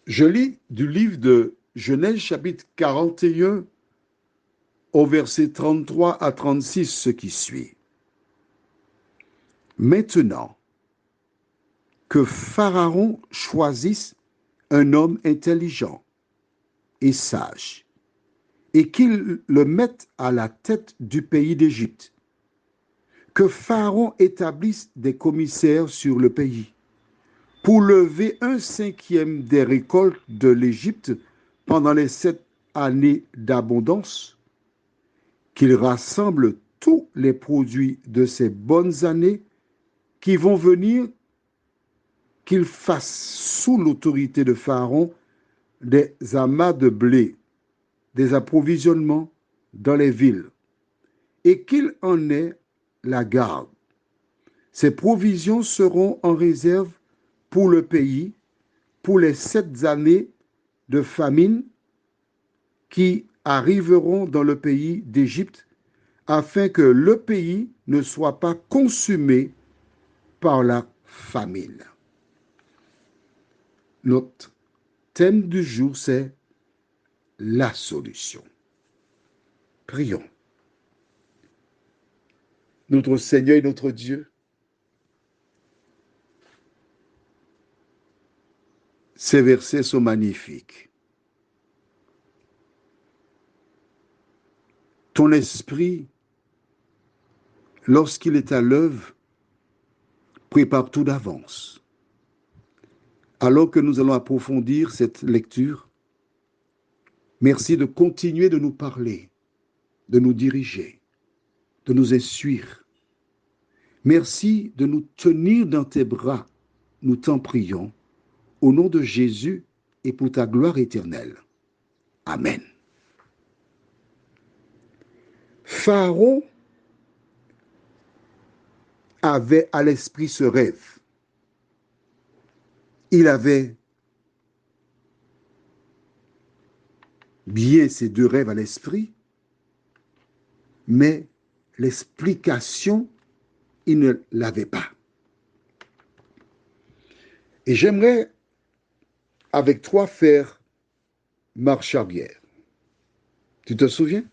Je lis du livre de Genèse chapitre 41 au verset 33 à 36 ce qui suit. Maintenant que Pharaon choisisse un homme intelligent et sage et qu'il le mette à la tête du pays d'Égypte, que Pharaon établisse des commissaires sur le pays pour lever 1/5 des récoltes de l'Égypte pendant les 7 années d'abondance, qu'il rassemble tous les produits de ces bonnes années qui vont venir, qu'il fasse sous l'autorité de Pharaon des amas de blé, des approvisionnements dans les villes, et qu'il en ait la garde. Ces provisions seront en réserve pour le pays, pour les 7 années de famine qui arriveront dans le pays d'Égypte, afin que le pays ne soit pas consumé par la famine. Notre thème du jour, c'est la solution. Prions. Notre Seigneur et notre Dieu, ces versets sont magnifiques. Ton esprit, lorsqu'il est à l'œuvre, prépare tout d'avance. Alors que nous allons approfondir cette lecture, merci de continuer de nous parler, de nous diriger, de nous instruire. Merci de nous tenir dans tes bras, nous t'en prions, au nom de Jésus et pour ta gloire éternelle. Amen. Pharaon avait à l'esprit ce rêve. Il avait bien ces 2 rêves à l'esprit, mais l'explication, il ne l'avait pas. Et j'aimerais, avec toi, faire marche arrière. Tu te souviens?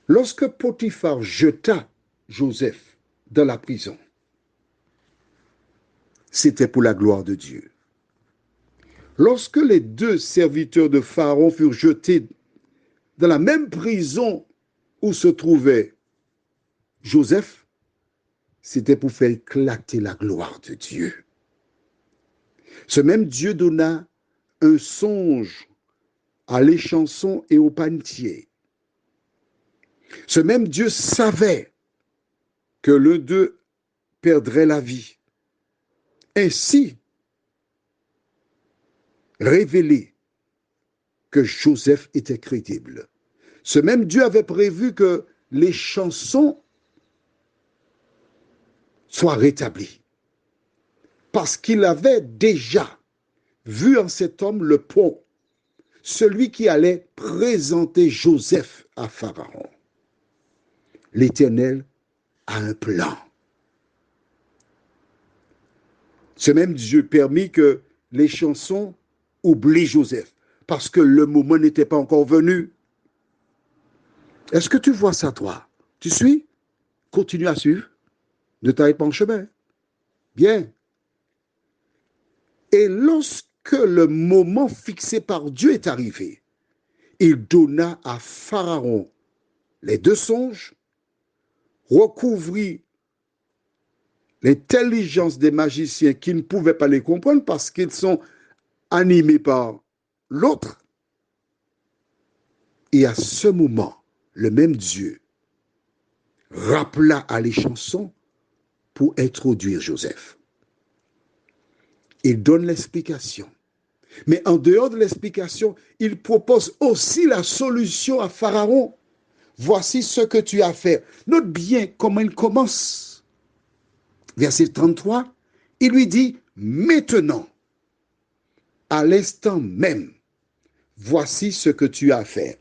Lorsque Potiphar jeta Joseph dans la prison, c'était pour la gloire de Dieu. Lorsque les 2 serviteurs de Pharaon furent jetés dans la même prison où se trouvait Joseph, c'était pour faire éclater la gloire de Dieu. Ce même Dieu donna un songe à l'échanson et au panetier. Ce même Dieu savait que l'un d'eux perdrait la vie. Ainsi, révélé que Joseph était crédible. Ce même Dieu avait prévu que les chansons soient rétablies. Parce qu'il avait déjà vu en cet homme le pont, celui qui allait présenter Joseph à Pharaon. L'Éternel a un plan. Ce même Dieu permit que les chansons oublient Joseph, parce que le moment n'était pas encore venu. Est-ce que tu vois ça, toi? Tu suis? Continue à suivre. Ne t'arrête pas en chemin. Bien. Et lorsque le moment fixé par Dieu est arrivé, il donna à Pharaon les 2 songes, recouvrit l'intelligence des magiciens qui ne pouvaient pas les comprendre parce qu'ils sont animés par l'autre. Et à ce moment, le même Dieu rappela à l'échanson pour introduire Joseph. Il donne l'explication. Mais en dehors de l'explication, il propose aussi la solution à Pharaon. Voici ce que tu as fait. Note bien comment il commence. Verset 33, il lui dit, maintenant, à l'instant même, voici ce que tu as fait.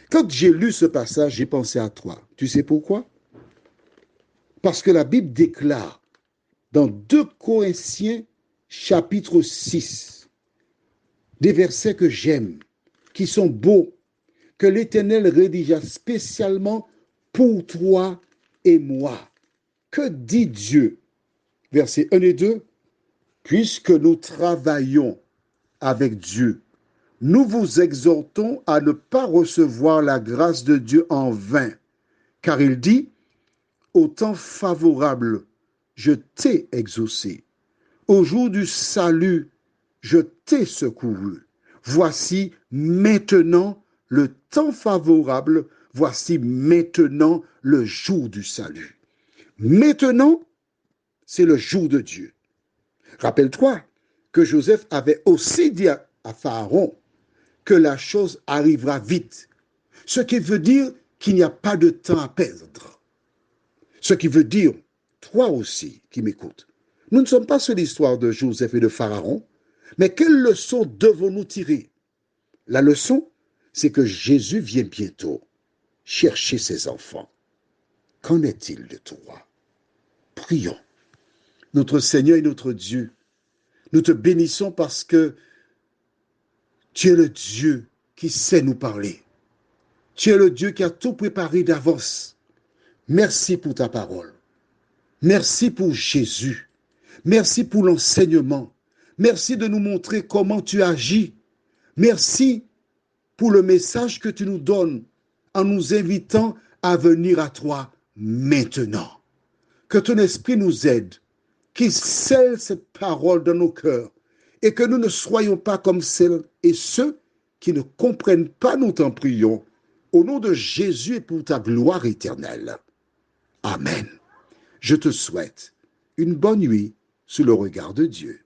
Quand j'ai lu ce passage, j'ai pensé à toi. Tu sais pourquoi? Parce que la Bible déclare dans 2 Corinthiens chapitre 6, des versets que j'aime, qui sont beaux, que l'Éternel rédigea spécialement pour toi et moi. Que dit Dieu? Versets 1 et 2. Puisque nous travaillons avec Dieu, nous vous exhortons à ne pas recevoir la grâce de Dieu en vain, car il dit, au temps favorable, je t'ai exaucé. Au jour du salut, je t'ai secouru. Voici maintenant le temps favorable, voici maintenant le jour du salut. Maintenant, c'est le jour de Dieu. Rappelle-toi que Joseph avait aussi dit à Pharaon que la chose arrivera vite, ce qui veut dire qu'il n'y a pas de temps à perdre. Ce qui veut dire, toi aussi qui m'écoutes, nous ne sommes pas sur l'histoire de Joseph et de Pharaon, mais quelle leçon devons-nous tirer? La leçon, c'est que Jésus vient bientôt chercher ses enfants. Qu'en est-il de toi? Prions. Notre Seigneur et notre Dieu, nous te bénissons parce que tu es le Dieu qui sait nous parler. Tu es le Dieu qui a tout préparé d'avance. Merci pour ta parole. Merci pour Jésus. Merci pour l'enseignement. Merci de nous montrer comment tu agis. Merci pour le message que tu nous donnes en nous invitant à venir à toi maintenant. Que ton esprit nous aide, qu'il scelle cette parole dans nos cœurs et que nous ne soyons pas comme celles et ceux qui ne comprennent pas, nous t'en prions, au nom de Jésus et pour ta gloire éternelle. Amen. Je te souhaite une bonne nuit sous le regard de Dieu.